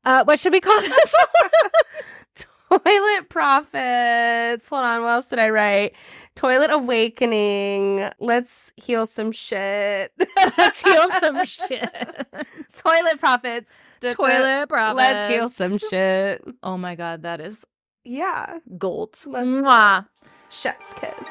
What should we call this? Toilet Prophets. Hold on. What else did I write? Toilet Awakening. Let's heal some shit. Let's heal some shit. Toilet Prophets. Toilet Prophets. Let's heal some shit. Oh my God, that is gold. Mwah. Chef's kiss.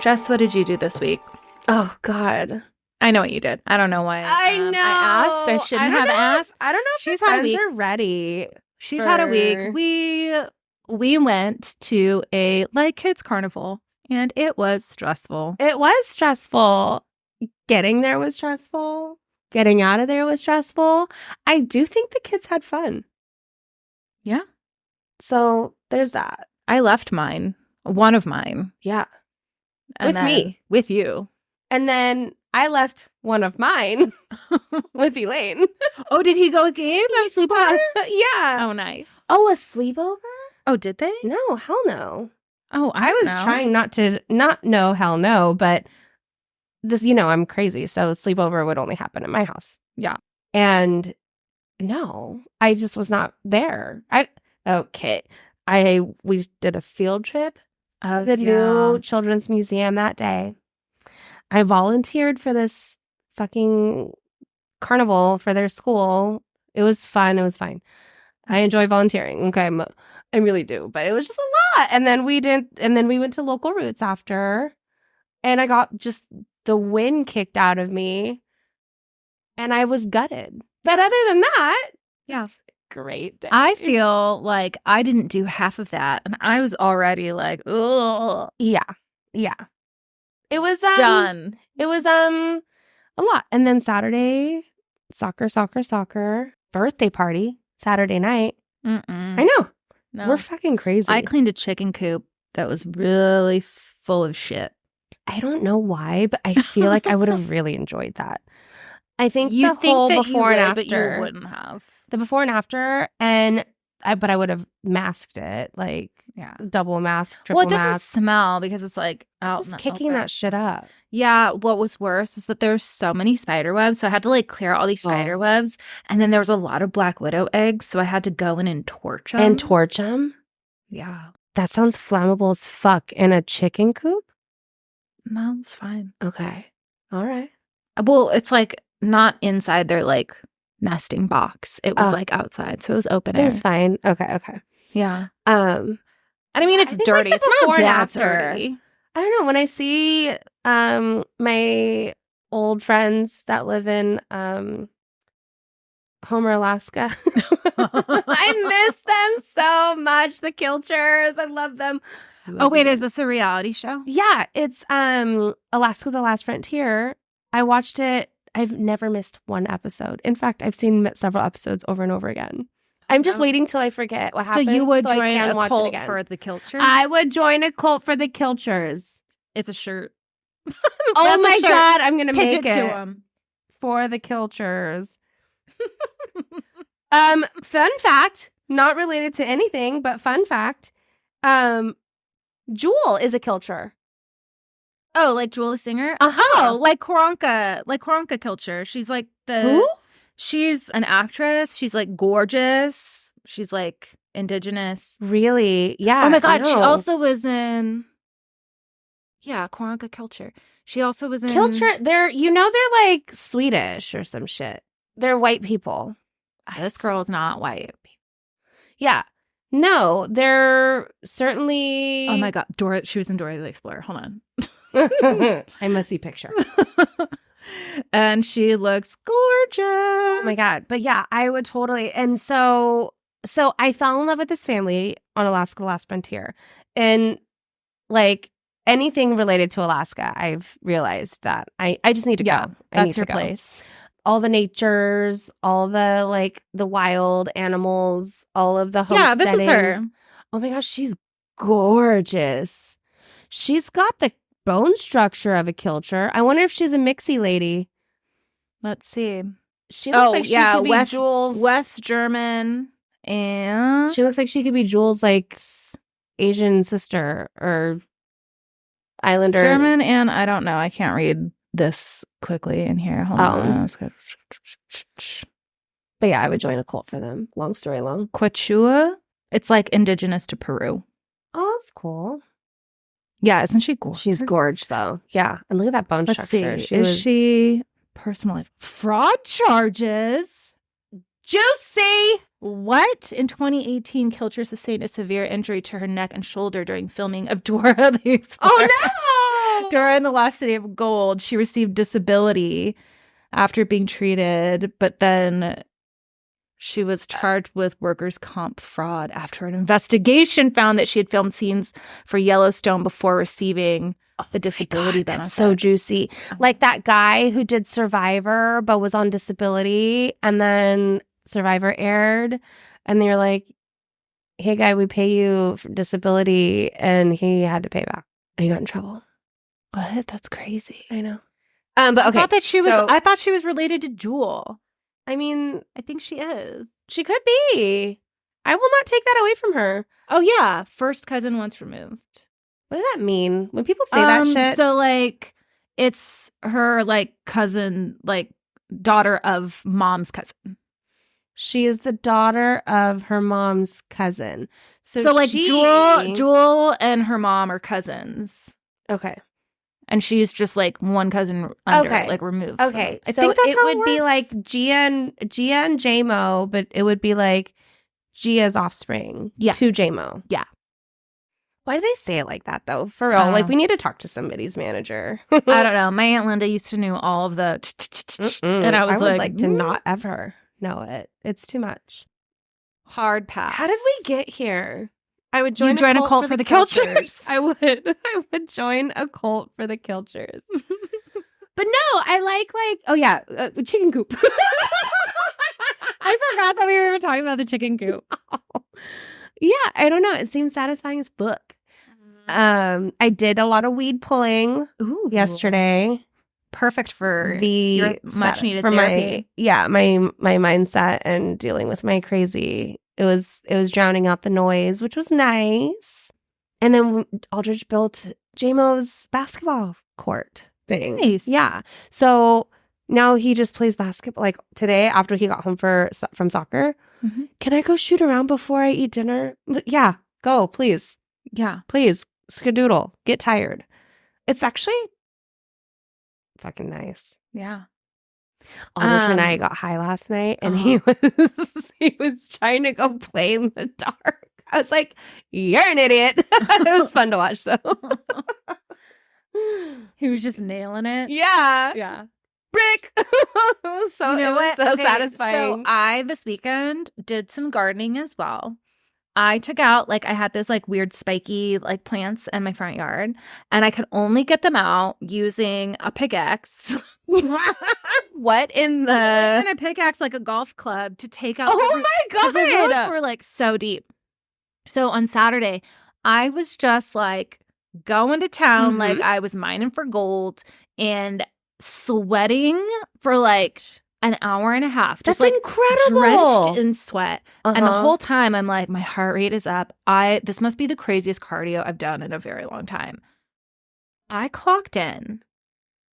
Jess, what did you do this week? Oh, God. I know what you did. I don't know why. I know. I asked. I shouldn't have asked. I don't know if She's her had a friends week. are ready. She's had a week. We went to a kids carnival, and it was stressful. It was stressful. Getting there was stressful. Getting out of there was stressful. I do think the kids had fun. Yeah. So there's that. I left mine. One of mine. Yeah. And With me. With you. And then I left one of mine with Elaine. Oh, did he go with Gabe? A sleepover? Yeah. Oh, nice. Oh, a sleepover? Oh, did they? No, hell no. Oh, I was trying not know hell no, but this, I'm crazy. So sleepover would only happen at my house. Yeah. And no, I just was not there. We did a field trip to the new children's museum that day. I volunteered for this fucking carnival for their school. It was fun. It was fine. I enjoy volunteering. Okay, I really do, but it was just a lot. And then we went to Local Roots after, and I got just the wind kicked out of me, and I was gutted. But other than that, yeah, it's a great day. I feel like I didn't do half of that, and I was already like, ugh. Yeah. It was done. It was a lot. And then Saturday, soccer, birthday party, Saturday night. Mm-mm. I know. No. We're fucking crazy. I cleaned a chicken coop that was really full of shit. I don't know why, but I feel like I would have really enjoyed that. I think You the think whole that before you and would, after. but you wouldn't have. The before and after, but I would have masked it, double mask, triple Well, it doesn't mask. smell because it's out Just in the kicking open. that shit up. Yeah, what was worse was that there were so many spider webs, so I had to clear out all these spider webs, and then there was a lot of black widow eggs, so I had to go in and torch them. And torch them? Yeah. That sounds flammable as fuck. In a chicken coop? No, it's fine. Okay. All right. Well, it's not inside their nesting box. It was outside, so it was open air. It was fine. Okay. Yeah. And I mean, it's dirty. It's not before and that after. dirty. I don't know. When I see my old friends that live in Homer, Alaska, I miss them so much. The Kilchers, I love them. Oh wait, is this a reality show? Yeah, it's Alaska: The Last Frontier. I watched it. I've never missed one episode. In fact, I've seen several episodes over and over again. I'm just waiting till I forget what happened. So you would join I can a watch it cult again. for the Kilchers? I would join a cult for the Kilchers. It's a shirt. Oh my God, I'm gonna Pitch make it to it them. for the Kilchers. Fun fact, not related to anything, but fun fact. Jewel is a Kilcher. Oh, like Jewel the singer? Uh-huh. Oh, like Karanka Kilcher. She's Who? She's an actress. She's gorgeous. She's indigenous. Really? Yeah. Oh my God, she no. also was in. Yeah, Karanka Kilcher. She also was in Kilcher. They're they're Swedish or some shit. They're white people. This girl's not white. Yeah. No, they're certainly. Oh my God, Dora. She was in Dora the Explorer. Hold on. I must see picture. And she looks gorgeous. Oh my God. But yeah, I would totally. And so I fell in love with this family on Alaska: The Last Frontier. And anything related to Alaska, I've realized that I just need to go. I need That's to your go. place. All the natures, all the the wild animals, all of the Yeah, this is homesteading. her. Oh my gosh, she's gorgeous. She's got the bone structure of a Kilcher. I wonder if she's a mixie lady. Let's see. She looks like she could be West, Jules. West German, and She looks like she could be Jules' like Asian sister or Islander. German, and I don't know. I can't read this quickly in here. Hold on. But yeah, I would join a cult for them. Long story long. Quechua. It's like indigenous to Peru. Oh, that's cool. Yeah, isn't she gorgeous? She's gorgeous, though. Yeah, and look at that bone structure. Is she personal life fraud charges? Juicy. What? In 2018, Kilcher sustained a severe injury to her neck and shoulder during filming of Dora the Explorer. Oh no! Dora in the Lost City of Gold. She received disability after being treated, but then she was charged with workers' comp fraud after an investigation found that she had filmed scenes for Yellowstone before receiving the disability benefit. That's so juicy. Like that guy who did Survivor but was on disability, and then Survivor aired, and they were like, hey, guy, we pay you for disability, and he had to pay back. And he got in trouble. What? That's crazy. I know. But okay. I thought she was related to Jewel. I mean, I think she is. She could be. I will not take that away from her. Oh, yeah. First cousin once removed. What does that mean? When people say that shit? So, like, it's her, like, cousin, like, daughter of mom's cousin. She is the daughter of her mom's cousin. So like, Jewel and her mom are cousins. Okay. And she's just like one cousin under, like removed. Okay. I so think that's it how would it be works. like Gia and J-Mo, but it would be like Gia's offspring to J-Mo. Yeah. Why do they say it like that, though? For real. Like, we need to talk to somebody's manager. I don't know. My Aunt Linda used to know all of the and I was would like to not ever know it. It's too much. Hard pass. How did we get here? I would join a cult for the Kilchers. I would. I would join a cult for the Kilchers. But no, I like chicken coop. I forgot that we were even talking about the chicken coop. Yeah, I don't know. It seems satisfying as fuck. I did a lot of weed pulling yesterday. Perfect for your much needed therapy. My mindset and dealing with my crazy. It was drowning out the noise, which was nice. And then Aldridge built J-Mo's basketball court thing. Nice. Yeah. So now he just plays basketball. Like today, after he got home from soccer, can I go shoot around before I eat dinner? Yeah, go, please. Yeah. Please, skedoodle. Get tired. It's actually fucking nice. Yeah. Aldridge and I got high last night, and he was trying to go play in the dark. I was like, "You're an idiot." It was fun to watch, though. He was just nailing it. Yeah, yeah. Brick. It was so satisfying. So I this weekend did some gardening as well. I took out, I had this, weird spiky, plants in my front yard, and I could only get them out using a pickaxe. What in the... And a pickaxe, like a golf club, to take out... Oh, my God! The roots were, so deep. So on Saturday, I was just, going to town, I was mining for gold and sweating for, an hour and a half. That's just, incredible. Drenched in sweat. And the whole time I'm like, my heart rate is up. This must be the craziest cardio I've done in a very long time. I clocked in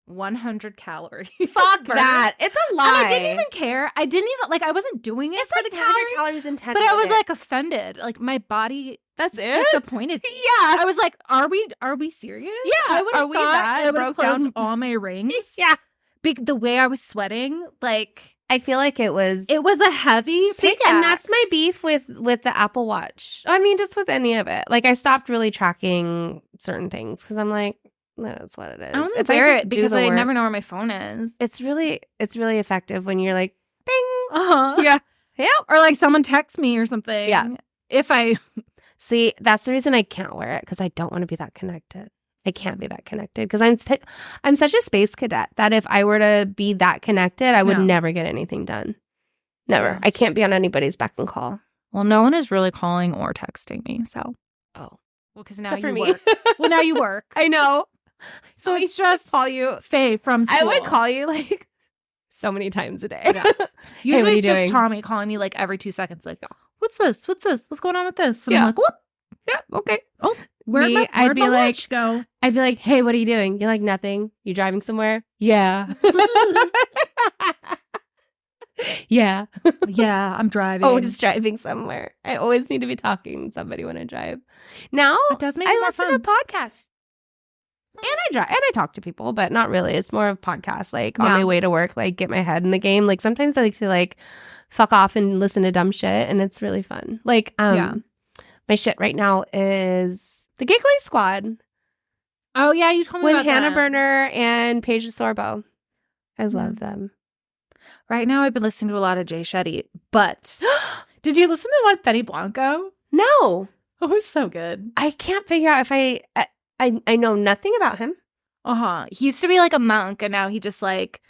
100 calories. Fuck that. It's a lie. And I didn't even care. I didn't even, I wasn't doing it for the 100 calories in 10 But I was, offended. My body... That's it? Disappointed. Yeah. I was like, are we serious? Yeah. I would have thought I would have closed all my rings. Yeah. The way I was sweating, I feel like it was a heavy pickaxe. And that's my beef with the Apple Watch. I mean, just with any of it. I stopped really tracking certain things because I'm like, that's what it is. I don't wear it because I never know where my phone is. It's really effective when you're like, bing. Yeah. Yep. Or someone texts me or something. Yeah. If I see, that's the reason I can't wear it because I don't want to be that connected. I can't be that connected because I'm such a space cadet that if I were to be that connected, I would never get anything done. Never. Yeah. I can't be on anybody's beck and call. Well, no one is really calling or texting me, so. Oh. Well, because now you work. Well, now you work. I know. So it's just call you Faye from school. I would call you so many times a day. Yeah. Hey, what Usually are you it's just doing? Tommy calling me like every 2 seconds, like, what's this? What's this? What's going on with this? And Yeah. I'm like, what? Yeah, okay. Oh, where'd my lunch go? I'd be like, hey, what are you doing? You're like, nothing. You driving somewhere? Yeah. Yeah. Yeah, I'm driving. Always driving somewhere. I always need to be talking to somebody when I drive. Now, It does make it I more listen fun. to podcasts. And I drive and I talk to people, but not really. It's more of podcasts, like on Yeah. my way to work, like get my head in the game. Like sometimes I like to like fuck off and listen to dumb shit, and it's really fun. Like my shit right now is the Giggly Squad Oh, yeah, you told me with about Hannah that. Berner and Paige Sorbo. I love them. Right now, I've been listening to a lot of Jay Shetty, but did you listen to one Benny Blanco? No, Oh, it was so good. I can't figure out if I know nothing about him. He used to be like a monk, and now he just like,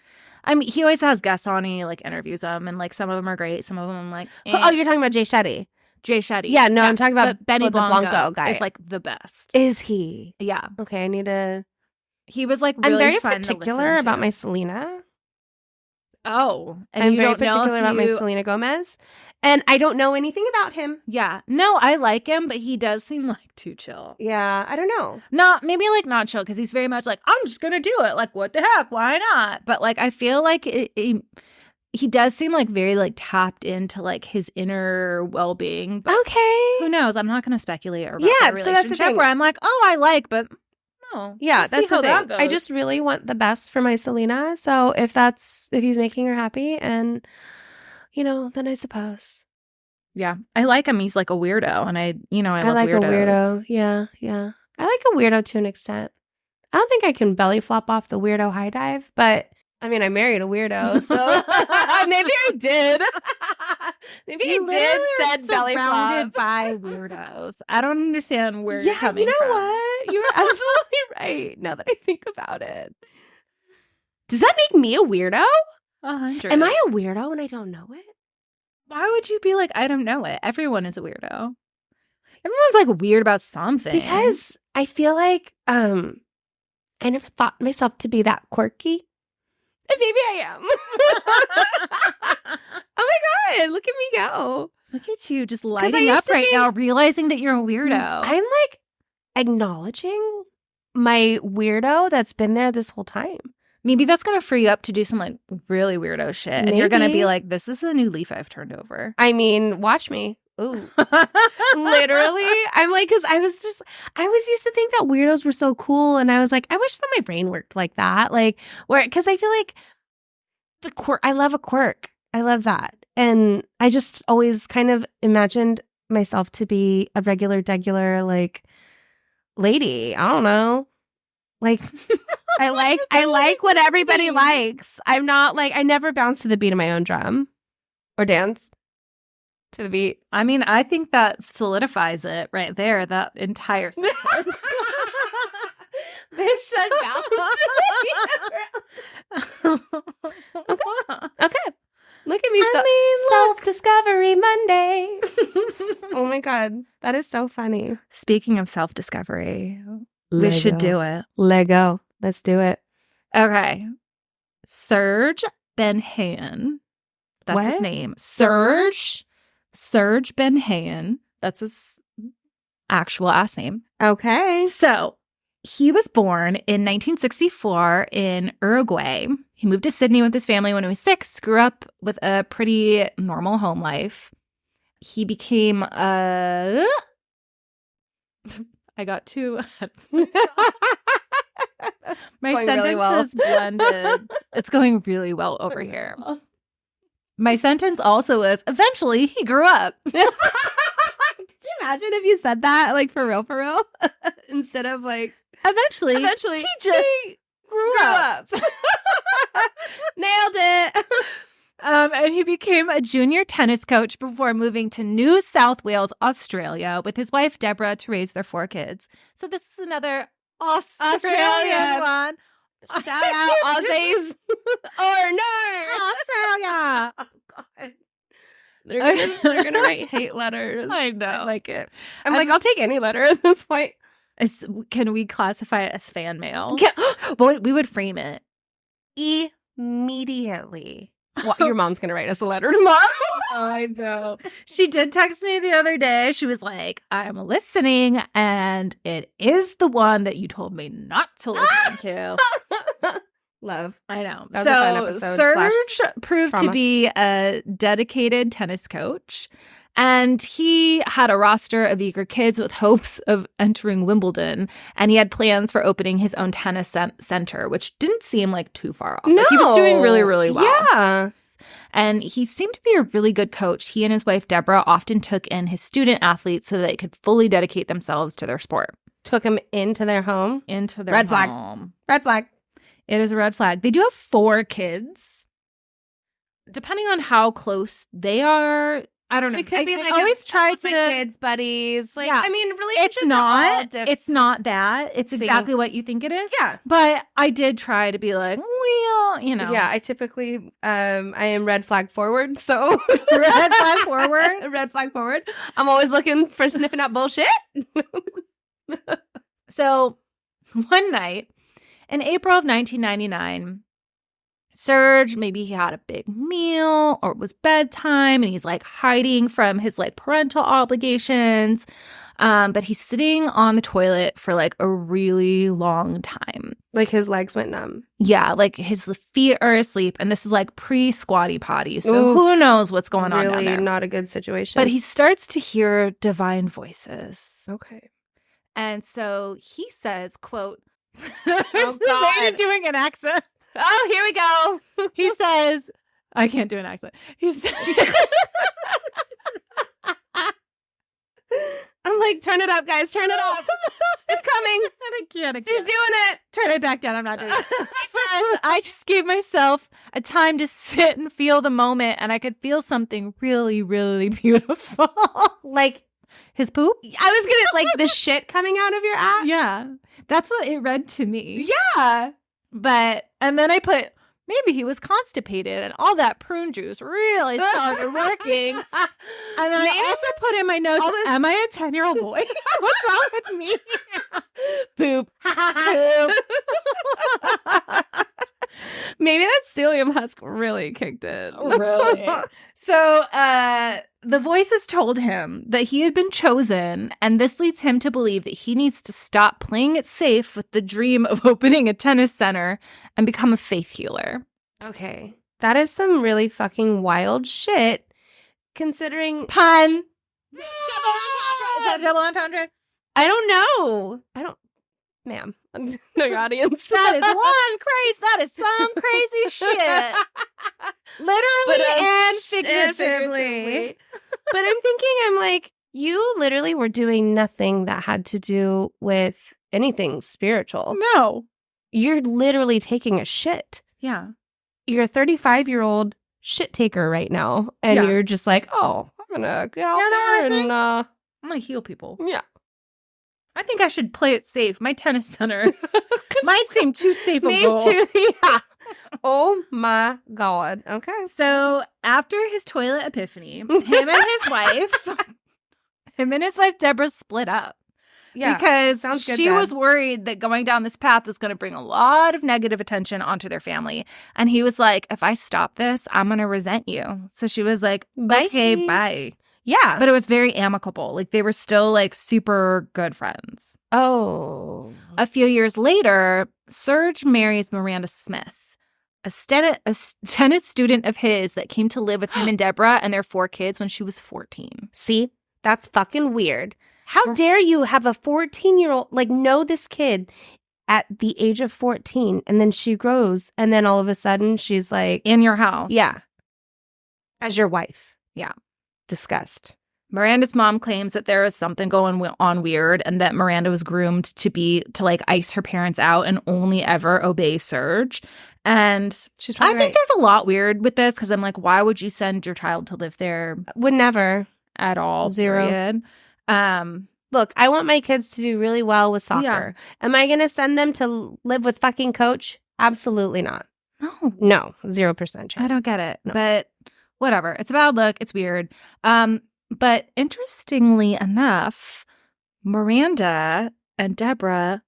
I mean, he always has guests on, and he like interviews them, and like some of them are great, some of them I'm like, Oh, you're talking about Jay Shetty. Jay Shetty. Yeah, no, I'm talking about but Benny the Blanco guy. is like the best. Is he? Yeah, Okay, I need to. he was like really I'm very fun particular to listen about to. my Selena. Oh, and I'm you very don't know particular if about my you- Selena Gomez, and I don't know anything about him. Yeah, no, I like him, but he does seem like too chill. Yeah, I don't know. Maybe like not chill because he's very much like, I'm just gonna do it. Like, what the heck? Why not? But like, I feel like he does seem like very like tapped into like his inner well being. But Okay. who knows? I'm not gonna speculate about Yeah, their so that's the relationship thing. where I'm like, oh, I like, but no. Yeah, Let's that's see how the that thing. I goes. just really want the best for my Selena. So if he's making her happy, and then I suppose Yeah, I like him. He's like a weirdo, and I love like weirdos. a weirdo. Yeah, yeah. I like a weirdo to an extent. I don't think I can belly flop off the weirdo high dive, but I mean, I married a weirdo, so maybe I did. Maybe You I did literally said are belly surrounded flop. by weirdos. I don't understand where you're Yeah, coming you know from. what? You're absolutely right. Now that I think about it, does that make me a weirdo? 100. Am I a weirdo and I don't know it? Why would you be like, I don't know it? Everyone is a weirdo. Everyone's like weird about something. Because I feel like I never thought myself to be that quirky. And maybe I am. Oh my God, look at me go. Look at you just I lighting used up to right think- now, realizing that you're a weirdo. I'm like acknowledging my weirdo that's been there this whole time. Maybe that's going to free you up to do some like really weirdo shit. And you're going to be Maybe. like, this is a new leaf I've turned over. I mean, watch me. Ooh. Literally. I'm like, because I was used to think that weirdos were so cool. And I was like, I wish that my brain worked like that. Like, because I feel like the quirk, I love a quirk. I love that. And I just always kind of imagined myself to be a regular, like, lady. I don't know. Like, I like what everybody likes. I'm not like, I never bounce to the beat of my own drum or dance to the beat. I mean, I think that solidifies it right there, that entire sentence. Bitch should bounce. Okay. Look at me. Self-discovery Monday. Oh my God. That is so funny. Speaking of self-discovery, we should do it. Lego. Let's do it. Okay. Serge Benhayon. That's his What? name. Serge Benhayon. That's his actual last name. Okay. So he was born in 1964 in Uruguay. He moved to Sydney with his family when he was 6, grew up with a pretty normal home life. He became a... I got two. My Going sentence really well. is blended. It's going really well over here. My sentence also is, eventually he grew up. Could you imagine if you said that, like, for real? Instead of, like, Eventually he just grew up. Nailed it. And he became a junior tennis coach before moving to New South Wales, Australia, with his wife, Deborah, to raise their 4 kids. So this is another Australian one. Shout out Aussies. Or no. Australia. Oh, God. They're gonna write hate letters. I know. I like it. I'm like, I'll take any letter at this point. Can we classify it as fan mail? Yeah. But we would frame it. Email. immediately. Well, your mom's going to write us a letter tomorrow. I know. She did text me the other day. She was like, I'm listening, and it is the one that you told me not to listen to. Love. I know. That was a fun episode. Serge proved to be a dedicated tennis coach, and he had a roster of eager kids with hopes of entering Wimbledon, and he had plans for opening his own tennis center, which didn't seem like too far off. No. Like, he was doing really, really well. Yeah. And he seemed to be a really good coach. He and his wife, Deborah, often took in his student athletes so they could fully dedicate themselves to their sport. Took him into their home? Into their Red flag. home. Red flag. It is a red flag. They do have 4 kids. Depending on how close they are, I don't know. It could be like always try to my kids, buddies. Like, Yeah. I mean, relationships It's not. different. It's not that. It's exactly what you think it is. Yeah. But I did try to be like, well, you know. Yeah, I typically, I am red flag forward, so. Red flag forward. Red flag forward. I'm always looking for sniffing out bullshit. So one night in April of 1999, Serge, maybe he had a big meal or it was bedtime and he's like hiding from his like parental obligations. But he's sitting on the toilet for like a really long time. Like his legs went numb. Yeah, like his feet are asleep. And this is like pre-squatty potty. So Ooh, who knows what's going on down Really there. not a good situation. But he starts to hear divine voices. Okay. And so he says, quote, Oh, God. doing an accent. Oh, here we go. He says, I can't do an accent. He says, I'm like, turn it up, guys. Turn it up. It's coming. I can't. She's doing it. Turn it back down. I'm not doing it. He says, I just gave myself a time to sit and feel the moment, and I could feel something really, really beautiful. Like his poop? I was gonna like the shit coming out of your ass. Yeah. That's what it read to me. Yeah. And then I put, maybe he was constipated and all that prune juice really started working. And then I also put in my notes, am I a 10-year-old boy? What's wrong with me? Poop. Maybe that psyllium husk really kicked in. Really? So the voices told him that he had been chosen, and this leads him to believe that he needs to stop playing it safe with the dream of opening a tennis center and become a faith healer. Okay. That is some really fucking wild shit, considering... Pun! Is that double entendre? I don't know. Ma'am. No, your audience. That is one crazy. That is some crazy shit. Literally and figuratively. But I'm thinking, I'm like, you literally were doing nothing that had to do with anything spiritual. No. You're literally taking a shit. Yeah. You're a 35-year-old shit taker right now. And Yeah. you're just like, oh, I'm going to get out there and... I'm going to heal people. Yeah. I think I should play it safe. My tennis center might seem too safe a Me goal. too. Yeah. Oh my God. Okay. So after his toilet epiphany, him and his wife Deborah split up. Yeah. Because Sounds good, she Deb. was worried that going down this path was going to bring a lot of negative attention onto their family. And he was like, if I stop this, I'm going to resent you. So she was like, okay, bye. Yeah. But it was very amicable. Like they were still like super good friends. Oh. A few years later, Serge marries Miranda Smith, a tennis student of his that came to live with him and Deborah and their 4 kids when she was 14. See, that's fucking weird. How dare you have a 14-year-old, like, know this kid at the age of 14, and then she grows, and then all of a sudden she's like... In your house. Yeah. As your wife. Yeah. Disgust. Miranda's mom claims that there was something going on weird and that Miranda was groomed to like ice her parents out and only ever obey Serge. And I think there's a lot weird with this because I'm like, why would you send your child to live there? Would never. At all. Zero. Period. Look, I want my kids to do really well with soccer. Yeah. Am I going to send them to live with fucking coach? Absolutely not. No, 0% chance. I don't get it. No. But whatever. It's a bad look. It's weird. But interestingly enough, Miranda and Deborah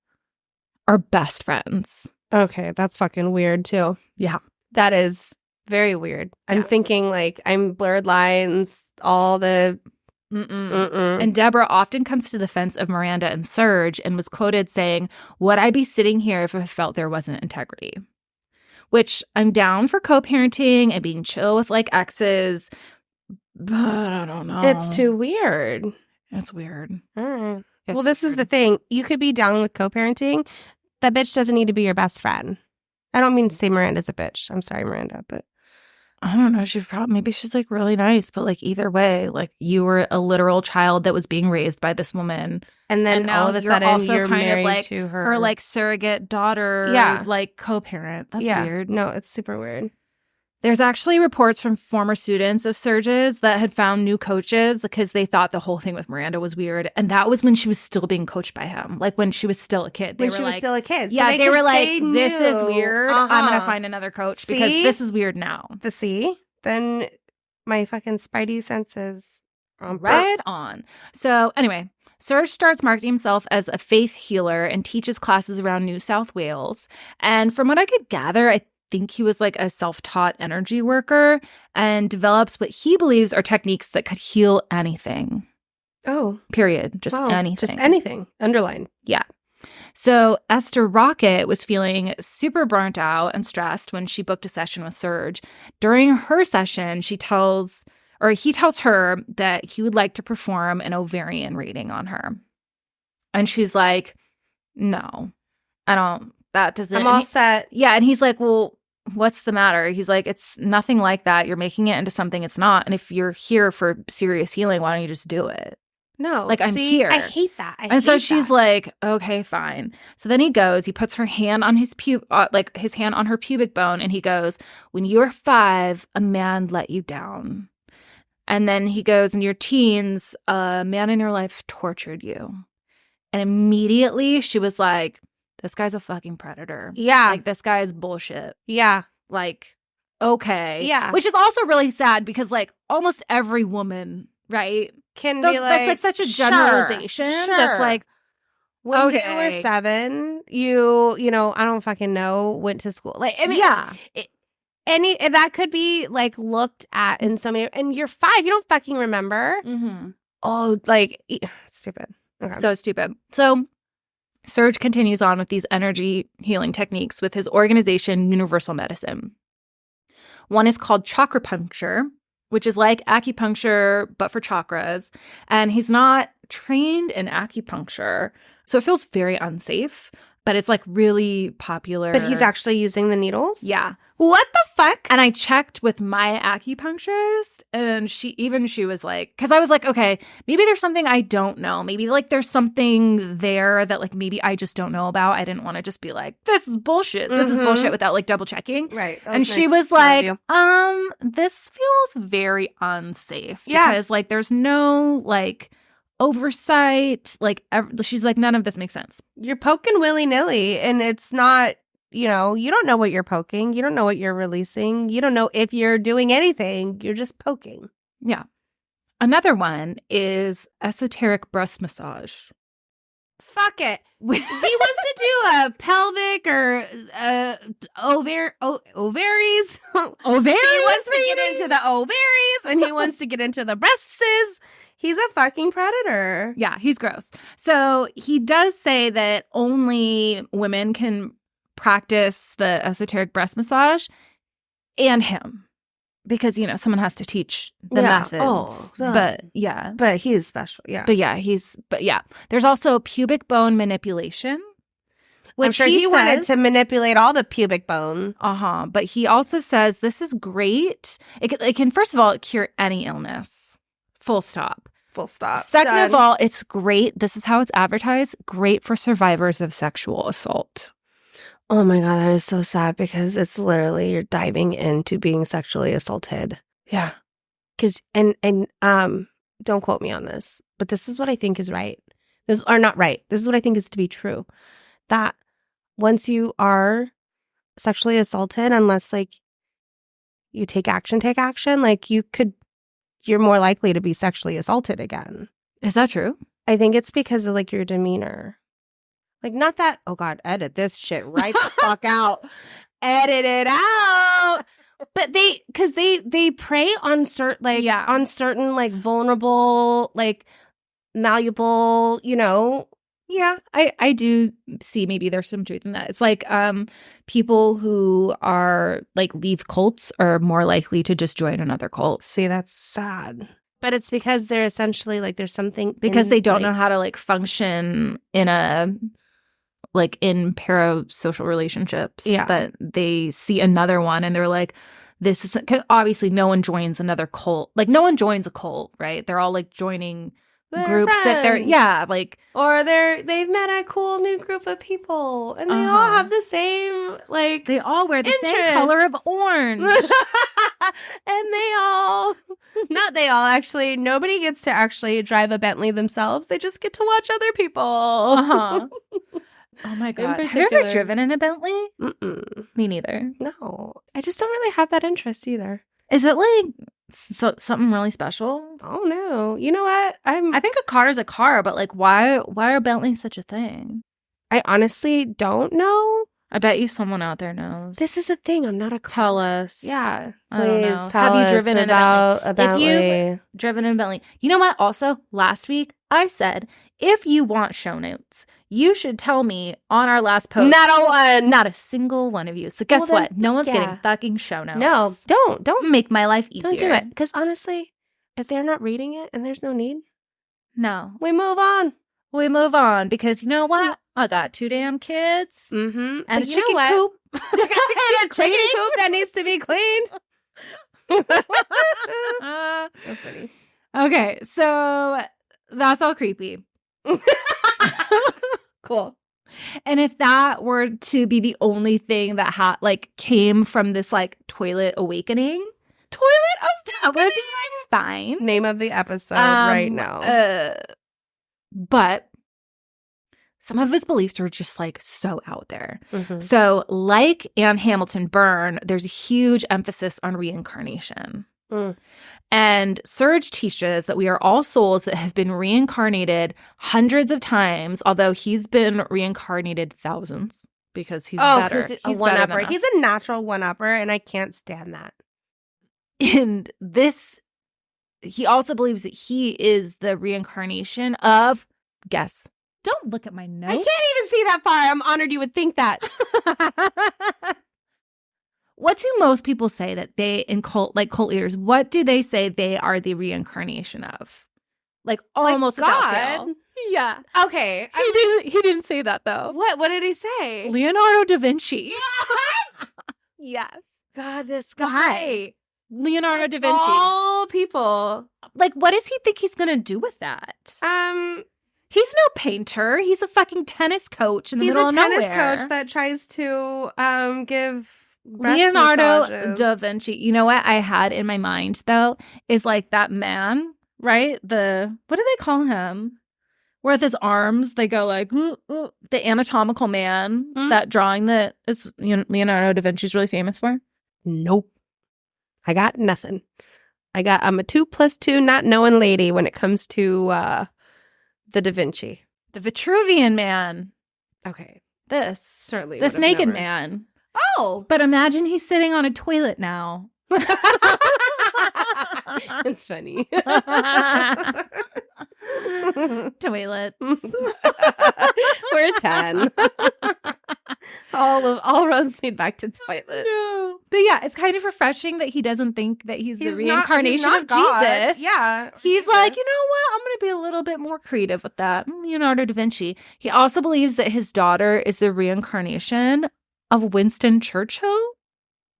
are best friends. Okay, that's fucking weird too. Yeah. That is very weird. I'm thinking like I'm blurred lines, all the And Deborah often comes to the defense of Miranda and Serge and was quoted saying, "Would I be sitting here if I felt there wasn't integrity?" Which I'm down for co-parenting and being chill with like exes, but I don't know. It's too weird. It's weird. All right. Well, this is the thing. You could be down with co-parenting. That bitch doesn't need to be your best friend. I don't mean to say Miranda's a bitch. I'm sorry, Miranda, but I don't know. Maybe she's like really nice, but like either way, like you were a literal child that was being raised by this woman, and then now all of a sudden also you're kind married of like to her like surrogate daughter, like co-parent. That's weird. No, it's super weird. There's actually reports from former students of Serge's that had found new coaches because they thought the whole thing with Miranda was weird. And that was when she was still being coached by him, like when she was still a kid. When she was still a kid. So they were like, this is weird. I'm going to find another coach because this is weird now. Then my fucking spidey senses are right on. So anyway, Serge starts marketing himself as a faith healer and teaches classes around New South Wales. And from what I could gather, I think he was like a self-taught energy worker and develops what he believes are techniques that could heal anything. Oh. Period. Just anything. Just anything. Underline. Yeah. So Esther Rocket was feeling super burnt out and stressed when she booked a session with Serge. During her session, he tells her that he would like to perform an ovarian reading on her. And she's like, no, that doesn't. I'm all set. Yeah. And he's like, well, what's the matter? He's like, it's nothing like that. You're making it into something it's not. And if you're here for serious healing, why don't you just do it? No. Like, I'm here. I hate that. So she's like, okay, fine. So then he puts her hand on his his hand on her pubic bone, and he goes, when you were 5, a man let you down. And then he goes, in your teens, a man in your life tortured you. And immediately she was like, this guy's a fucking predator. Yeah. Like, this guy is bullshit. Yeah. Like, okay. Yeah. Which is also really sad because, like, almost every woman, right? Can be like, that's like such a generalization. Sure. That's like, when you were 7, you know, I don't fucking know, went to school. Like, I mean, yeah. That could be like looked at in so many, and you're 5, you don't fucking remember. Mm-hmm. Oh, like, stupid. Okay. So stupid. So Serge continues on with these energy healing techniques with his organization, Universal Medicine. One is called chakra puncture, which is like acupuncture, but for chakras. And he's not trained in acupuncture, so it feels very unsafe, but it's like really popular. But he's actually using the needles? Yeah. What the fuck? And I checked with my acupuncturist, and she was like, because I was like, okay, maybe there's something I don't know. Maybe like there's something there that like maybe I just don't know about. I didn't want to just be like, this is bullshit. This is bullshit without like double checking. Right. And she was like, this feels very unsafe. Yeah. Because like there's no like oversight. Like she's like, none of this makes sense. You're poking willy-nilly, and it's not, you know, you don't know what you're poking. You don't know what you're releasing. You don't know if you're doing anything. You're just poking. Yeah. Another one is esoteric breast massage. Fuck it. He wants to do a pelvic or ovaries. Ovaries? He wants to get into the ovaries, and he wants to get into the breasts. He's a fucking predator. Yeah, he's gross. So he does say that only women can practice the esoteric breast massage, and him, because, you know, someone has to teach the methods. But he's special. Yeah. But there's also pubic bone manipulation, which I'm sure he wanted to manipulate all the pubic bone. But he also says this is great. It can first of all cure any illness. Full stop. Second of all, it's great. This is how it's advertised. Great for survivors of sexual assault. Oh my God, that is so sad, because it's literally you're diving into being sexually assaulted. Yeah. And don't quote me on this, but this is what I think is right. This is what I think is to be true. That once you are sexually assaulted, unless like you take action, like you're more likely to be sexually assaulted again. Is that true? I think it's because of like your demeanor. Like, not that, oh God, edit this shit right the fuck out. edit it out. But they prey on certain like vulnerable, like malleable, Yeah, I do see maybe there's some truth in that. It's like people who are like leave cults are more likely to just join another cult. See, that's sad. But it's because they're essentially like there's something because they don't know how to like function in in parasocial relationships. Yeah. That they see another one and they're like, this is, 'cause obviously no one joins another cult. Like no one joins a cult, right? They're all like joining groups that they're like, or they've met a cool new group of people and they all have the same like they all wear the interests. same color of orange. And actually nobody gets to actually drive a Bentley themselves. They just get to watch other people. Oh my God. Have you ever driven in a Bentley? Mm-mm. Me neither. No, I just don't really have that interest either. Is it like something really special? Oh no. You know what? I think a car is a car, but like why are Bentleys such a thing? I honestly don't know. I bet you someone out there knows. This is the thing. I'm not a car. Tell us. Yeah. I don't know. Please tell Have us you driven about in a Bentley? If you've driven in a Bentley. You know what? Also, last week I said, if you want show notes, you should tell me on our last post. Not a one. Not a single one of you. So guess what? No one's getting fucking show notes. No, don't make my life easier. Don't do it. Because honestly, if they're not reading it and there's no need, no, we move on. We move on because you know what? I got 2 damn kids and a chicken coop. And a chicken coop that needs to be cleaned. So funny. Okay, so that's all creepy. Cool. And if that were to be the only thing that came from this like toilet awakening, that would be like fine. Name of the episode right now. But some of his beliefs are just like so out there. Mm-hmm. So like Anne Hamilton Byrne, there's a huge emphasis on reincarnation. And Serge teaches that we are all souls that have been reincarnated hundreds of times, although he's been reincarnated thousands because he's better. He's one-upper. He's a natural one-upper, and I can't stand that. And he also believes that he is the reincarnation of, guess. Don't look at my notes. I can't even see that far. I'm honored you would think that. What do most people say that they, in cult leaders, what do they say they are the reincarnation of? Like almost without fail. Yeah. Okay. He didn't say that though. What did he say? Leonardo da Vinci. What? Yes. God, this guy. Leonardo da Vinci. All people. Like, what does he think he's gonna do with that? He's no painter. He's a fucking tennis coach in the middle of nowhere. He's a tennis coach that tries to give Leonardo massages. da Vinci. You know what I had in my mind though is like that man, right? What do they call him? Where with his arms they go like the anatomical man. That drawing that is Leonardo da Vinci's really famous for. Nope, I got nothing. I'm a 2+2 not knowing lady when it comes to the Da Vinci, the Vitruvian man. Okay, this naked man. Oh, but imagine he's sitting on a toilet now. It's funny. Toilets. We're 10. All roads lead back to toilet. No. But yeah, it's kind of refreshing that he doesn't think that he's the reincarnation of God. Jesus. Yeah. He's like, you know what? I'm going to be a little bit more creative with that. Leonardo da Vinci. He also believes that his daughter is the reincarnation of Winston Churchill.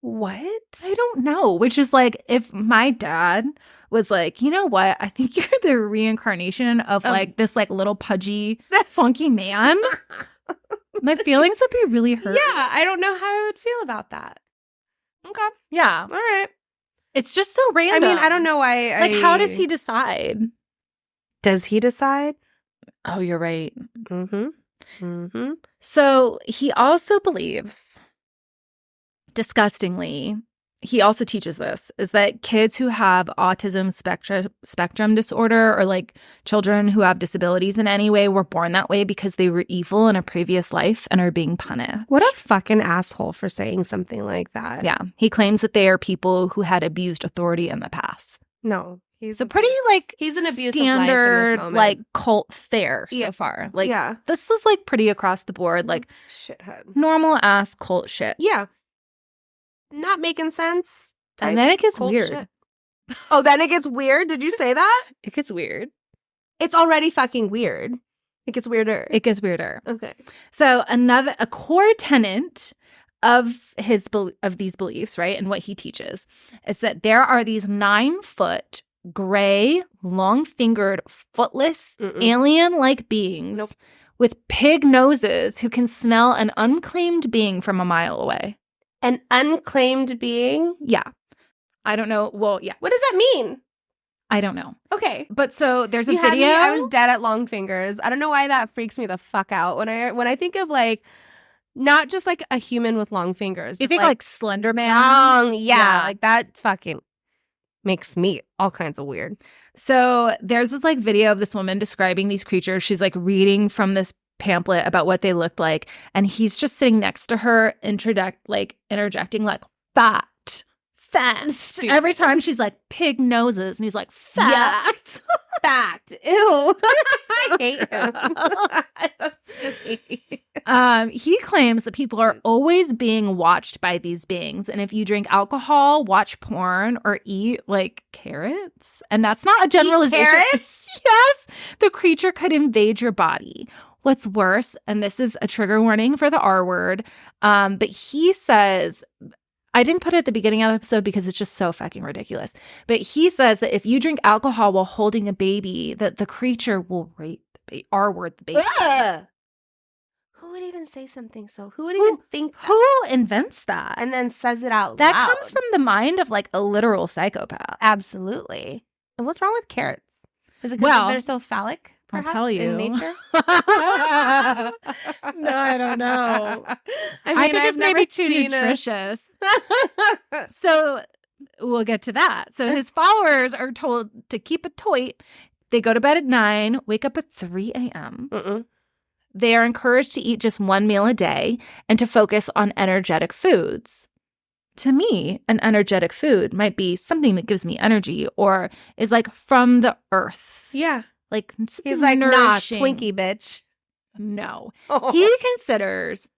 What? I don't know. Which is like, if my dad was like, you know what? I think you're the reincarnation of like this like little pudgy, funky man. My feelings would be really hurt. Yeah, I don't know how I would feel about that. Okay. Yeah. All right. It's just so random. I mean, I don't know why. Like, how does he decide? Does he decide? Oh, you're right. Mm-hmm. Mm-hmm. So he also believes, disgustingly, he also teaches this, is that kids who have autism spectrum disorder, or like children who have disabilities in any way, were born that way because they were evil in a previous life and are being punished. What a fucking asshole for saying something like that. Yeah. He claims that they are people who had abused authority in the past. No. He's a pretty, like, he's an abusive standard, life in this moment. like, cult fare so far. Like, this is, like, pretty across the board, like, shithead. Normal ass cult shit. Yeah. Not making sense. And then it gets weird. Shit. Oh, then it gets weird? Did you say that? It gets weird. It's already fucking weird. It gets weirder. It gets weirder. Okay. So a core tenet of these beliefs, right, and what he teaches, is that there are these 9-foot, gray, long-fingered, footless, alien-like beings with pig noses who can smell an unclaimed being from a mile away. An unclaimed being? Yeah. I don't know. Well, yeah. What does that mean? I don't know. Okay. But so there's a Had video. me, I was dead at long fingers. I don't know why that freaks me the fuck out. When I think of, like, not just like a human with long fingers. You think like Slender Man? Long, yeah. Like that fucking makes me all kinds of weird. So there's this like video of this woman describing these creatures. She's like reading from this pamphlet about what they looked like, and he's just sitting next to her, interjecting like fat. Every time she's like pig noses, and he's like fat. Fact. Ew. I hate him. He claims that people are always being watched by these beings, and if you drink alcohol, watch porn, or eat like carrots, and that's not a generalization. Carrots? Yes, the creature could invade your body. What's worse, and this is a trigger warning for the R word, but he says, I didn't put it at the beginning of the episode because it's just so fucking ridiculous, but he says that if you drink alcohol while holding a baby, that the creature will rape the R word the baby. Ugh. Who would even say something so? Who would even think that? Who invents that? And then says it out that loud? Comes from the mind of like a literal psychopath. Absolutely. And what's wrong with carrots? Is it because they're so phallic? Perhaps, I'll tell you. In nature? No, I don't know. I think it's maybe too nutritious. So we'll get to that. So his followers are told to keep it tight. They go to bed at 9, wake up at 3 a.m. They are encouraged to eat just one meal a day and to focus on energetic foods. To me, an energetic food might be something that gives me energy or is like from the earth. Yeah. Like, he's like, nourishing. Nah, Twinkie, bitch. No. He considers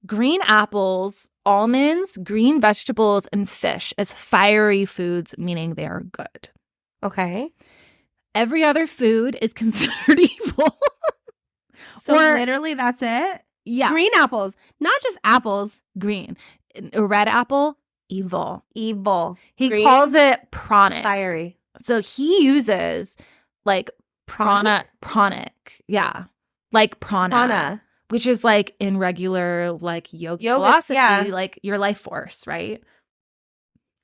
green apples, almonds, green vegetables, and fish as fiery foods, meaning they are good. Okay. Every other food is considered evil. So literally that's it? Yeah. Green apples. Not just apples. Green. A red apple, evil. Evil. He calls it pranic. Fiery. So he uses like pranic. Yeah. Like prana. Which is like in regular like yoga philosophy, like your life force, right?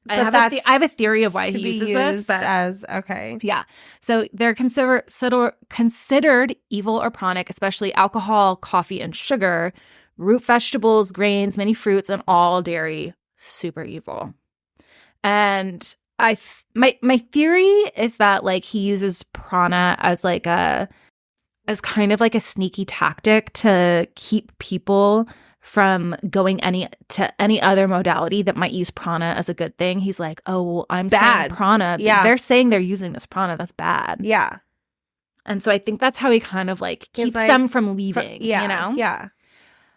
I have a theory of why he uses this, but okay. Yeah. So they're considered evil or pranic, especially alcohol, coffee, and sugar, root vegetables, grains, many fruits, and all dairy, super evil. And my theory is that like he uses prana as like as kind of like a sneaky tactic to keep people from going any other modality that might use prana as a good thing. He's like, oh, well, I'm bad saying prana. Yeah. They're saying they're using this prana. That's bad. Yeah. And so I think that's how he kind of like keeps them from leaving, you know? Yeah.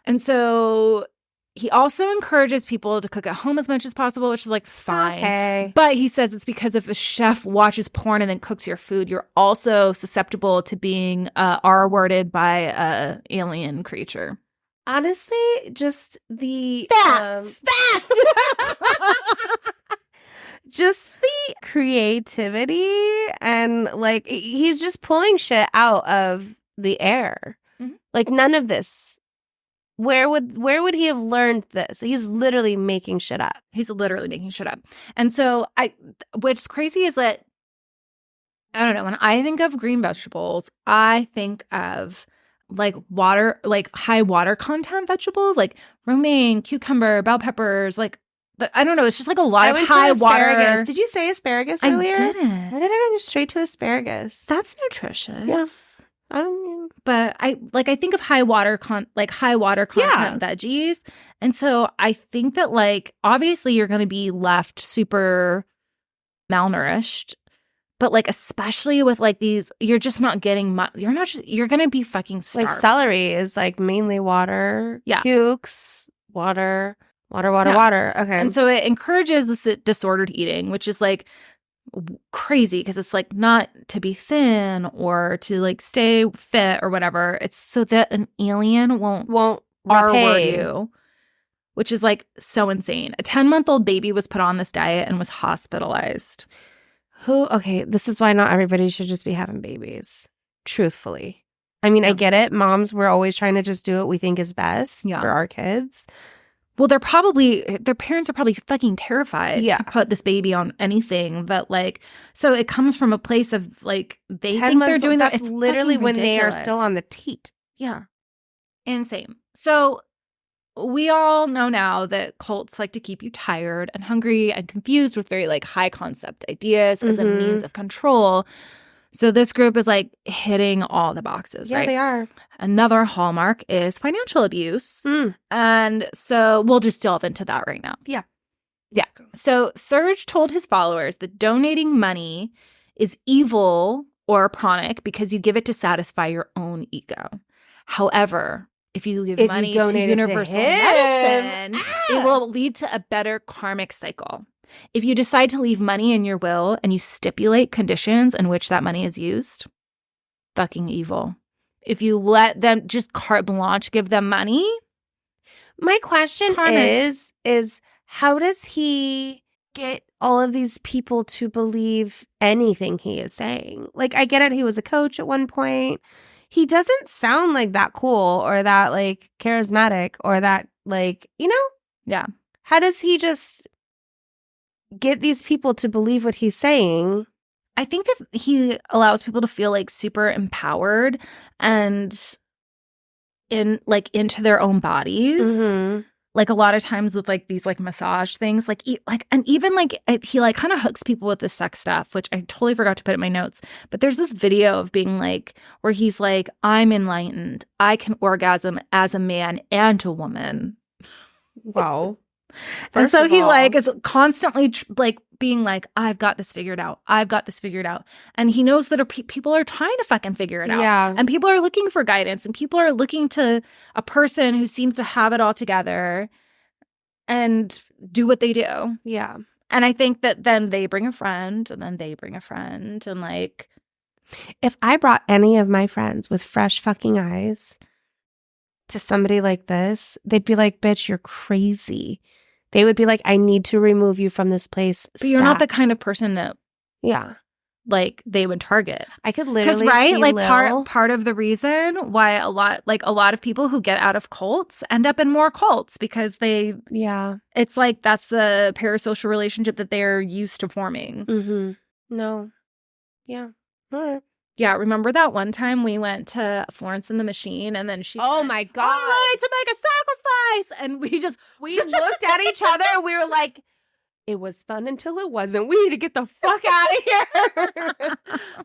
And so he also encourages people to cook at home as much as possible, which is like fine. Okay. But he says it's because if a chef watches porn and then cooks your food, you're also susceptible to being R-worded by a alien creature. Honestly, just the just the creativity and like he's just pulling shit out of the air. Mm-hmm. Like none of this. Where would he have learned this? He's literally making shit up. And so what's crazy is that I don't know, when I think of green vegetables, I think of like water, like high water content vegetables, like romaine, cucumber, bell peppers, like I don't know. It's just like a lot I of went high to asparagus. water. Did you say asparagus I earlier? didn't. Why did I go straight to asparagus? That's nutritious. Yes. I don't know. But I think of high water content veggies. And so I think that like obviously you're going to be left super malnourished, but like especially with like these, you're just not getting much. You're going to be fucking starved. Like celery is like mainly water. Yeah. Cukes, water. Yeah. Okay. And so it encourages this disordered eating, which is like crazy because it's like not to be thin or to like stay fit or whatever. It's so that an alien won't R-word you, which is like so insane. A 10-month-old baby was put on this diet and was hospitalized. Okay, this is why not everybody should just be having babies. Truthfully. I mean, I get it. Moms, we're always trying to just do what we think is best for our kids. Well, their parents are probably fucking terrified to put this baby on anything. But like, so it comes from a place of like, they think they're doing that. It's literally when ridiculous. they are still on the teat. Yeah. Insane. So we all know now that cults like to keep you tired and hungry and confused with very like high concept ideas as a means of control. So this group is like hitting all the boxes, right? Yeah, they are. Another hallmark is financial abuse. And so we'll just delve into that right now. Yeah. Yeah. So Serge told his followers that donating money is evil or pranic because you give it to satisfy your own ego. However, if you give money to universal medicine, it will lead to a better karmic cycle. If you decide to leave money in your will and you stipulate conditions in which that money is used, fucking evil. If you let them just carte blanche give them money. My question is how does he get all of these people to believe anything he is saying? Like, I get it. He was a coach at one point. He doesn't sound like that cool or that like charismatic or that like, you know? Yeah. How does he just get these people to believe what he's saying? I think that he allows people to feel like super empowered and into their own bodies. Like a lot of times with like these like massage things, and even like he like kind of hooks people with the sex stuff, which I totally forgot to put in my notes. But there's this video of being like where he's like, I'm enlightened. I can orgasm as a man and a woman. Wow. And so he like is constantly like being like, I've got this figured out. I've got this figured out. And he knows that people are trying to fucking figure it out. Yeah. And people are looking for guidance and people are looking to a person who seems to have it all together and do what they do. Yeah. And I think that then they bring a friend and then they bring a friend and like. If I brought any of my friends with fresh fucking eyes to somebody like this, they'd be like, bitch, you're crazy. They would be like, I need to remove you from this place. But you're not the kind of person that like they would target. I could literally right? see like part of the reason why a lot of people who get out of cults end up in more cults because it's like that's the parasocial relationship that they're used to forming. No. Yeah. All right. Yeah, remember that one time we went to Florence and the Machine and then she oh my God. All right, to make a sacrifice. And we looked at each other and we were like, it was fun until it wasn't. We need to get the fuck out of here.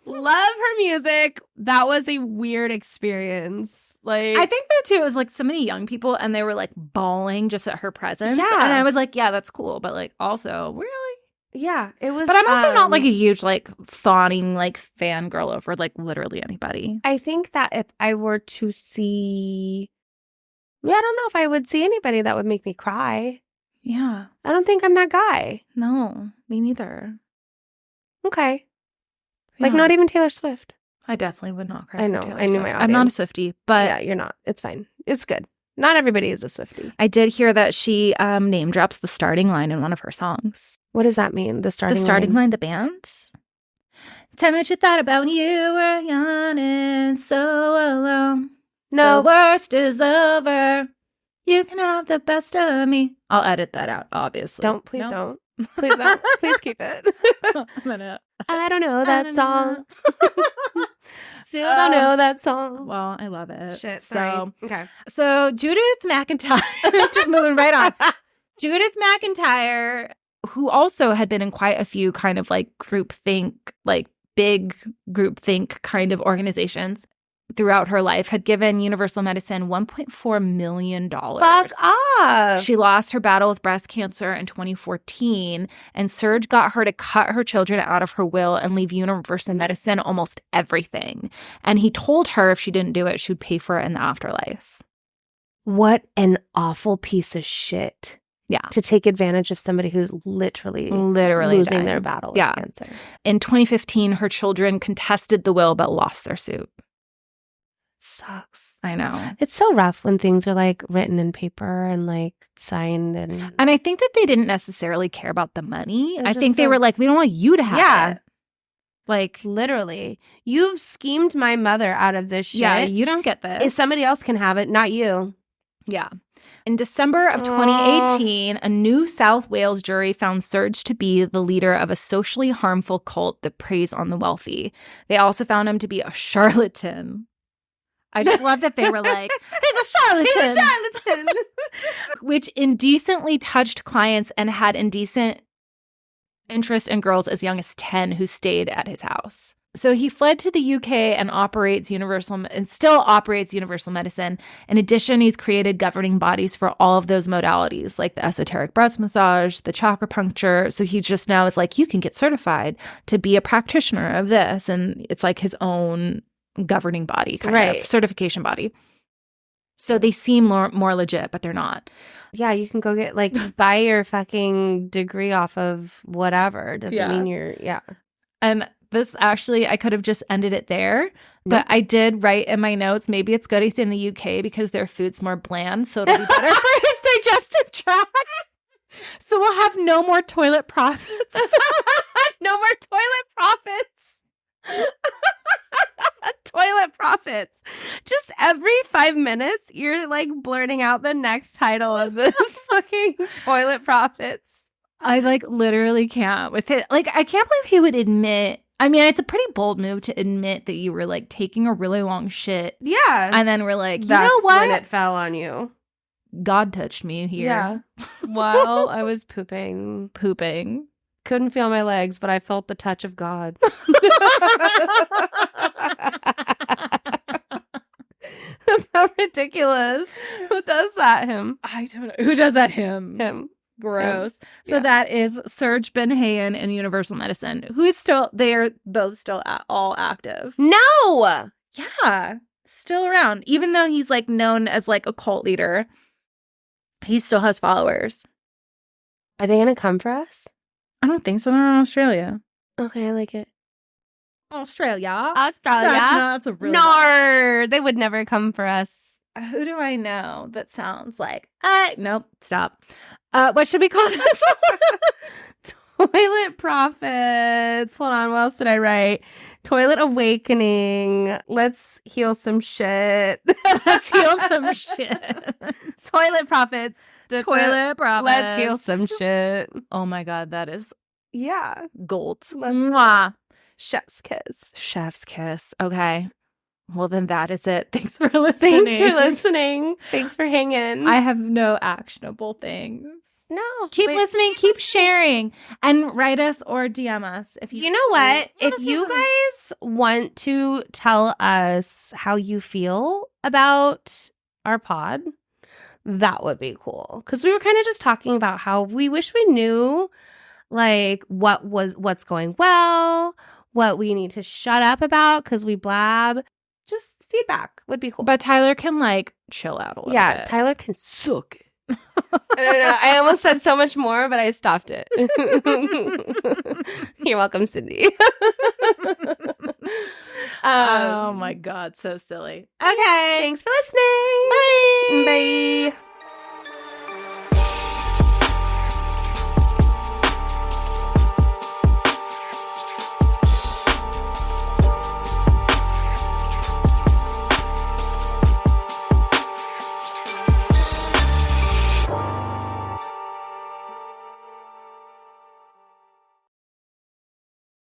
Love her music. That was a weird experience. Like, I think though too, it was like so many young people and they were like bawling just at her presence. Yeah. And I was like, yeah, that's cool. But like also, really? Yeah, it was. But I'm also not like a huge like fawning like fangirl over like literally anybody. I think that if I were to see, I don't know if I would see anybody that would make me cry. Yeah. I don't think I'm that guy. No, me neither. Okay. Yeah. Like not even Taylor Swift. I definitely would not cry. I know. I knew my audience. I'm not a Swiftie, but yeah, you're not. It's fine. It's good. Not everybody is a Swiftie. I did hear that she name drops the starting line in one of her songs. What does that mean? The starting line, the band. Tell me what you thought about when you were young and so alone. No. The worst is over. You can have the best of me. I'll edit that out, obviously. Don't. Please don't. Please don't. Please keep it. I don't know that song. Still don't know that song. Well, I love it. Shit. Sorry. So, okay. So Judith McIntyre, just moving right on. Judith McIntyre, who also had been in quite a few kind of like groupthink, like big groupthink kind of organizations throughout her life, had given Universal Medicine $1.4 million. Fuck off. She lost her battle with breast cancer in 2014, and Serge got her to cut her children out of her will and leave Universal Medicine almost everything. And he told her if she didn't do it, she would pay for it in the afterlife. What an awful piece of shit. Yeah. To take advantage of somebody who's literally losing dying. their battle Yeah. with cancer. In 2015, her children contested the will but lost their suit. Sucks. I know. It's so rough when things are like written in paper and like signed and I think that they didn't necessarily care about the money. It's I just think they so- were like, we don't want you to have it. Like, literally, you've schemed my mother out of this shit. yeah, you don't get this. If somebody else can have it, not you. Yeah. In December of 2018, a New South Wales jury found Serge to be the leader of a socially harmful cult that preys on the wealthy. They also found him to be a charlatan. I just love that they were like, he's a charlatan. He's a charlatan. Which indecently touched clients and had indecent interest in girls as young as 10 who stayed at his house. So he fled to the UK and still operates Universal Medicine. In addition, he's created governing bodies for all of those modalities, like the esoteric breast massage, the chakra puncture. So he just now is like, you can get certified to be a practitioner of this. And it's like his own governing body, kind of certification body. So they seem more legit, but they're not. Yeah, you can go get like buy your fucking degree off of whatever. Doesn't mean you're And this actually, I could have just ended it there, but I did write in my notes, maybe it's good he's in the UK because their food's more bland, so it'll be better for his digestive tract. So we'll have no more toilet profits. No more toilet profits. Toilet profits. Just every 5 minutes, you're like blurting out the next title of this fucking toilet profits. I like literally can't with it. Like, I can't believe he would admit. I mean, it's a pretty bold move to admit that you were like taking a really long shit. Yeah. And then we're like, you That's know what? when it fell on you. God touched me here. Yeah. While I was pooping. Couldn't feel my legs, but I felt the touch of God. That's so ridiculous. Who does that? Him. I don't know. Who does that? Him. Gross. So that is Serge Benhayon in Universal Medicine, who is still, they are both still all active. No. Yeah. Still around. Even though he's like known as like a cult leader, he still has followers. Are they going to come for us? I don't think so. They're in Australia. Okay, I like it. Australia. That's a real No, they would never come for us. Who do I know that sounds like? Nope. Stop. What should we call this? Toilet profits. Hold on. What else did I write? Toilet awakening. Let's heal some shit. Let's heal some shit. Toilet profits. Toilet profits. Let's heal some shit. Oh my God, that is gold. Mwah. Chef's kiss. Chef's kiss. Okay. Well, then that is it. Thanks for listening. Thanks for hanging. I have no actionable things. No. Keep listening. Keep sharing. And write us or DM us. If you know what? If you guys want to tell us how you feel about our pod, that would be cool. Because we were kind of just talking about how we wish we knew like what's going well, what we need to shut up about because we blab. Just feedback would be cool. But Tyler can like chill out a little bit. Yeah, Tyler can suck it. I don't know. I almost said so much more, but I stopped it. You're welcome, Cindy. Oh my God, so silly. Okay. Thanks for listening. Bye. Bye.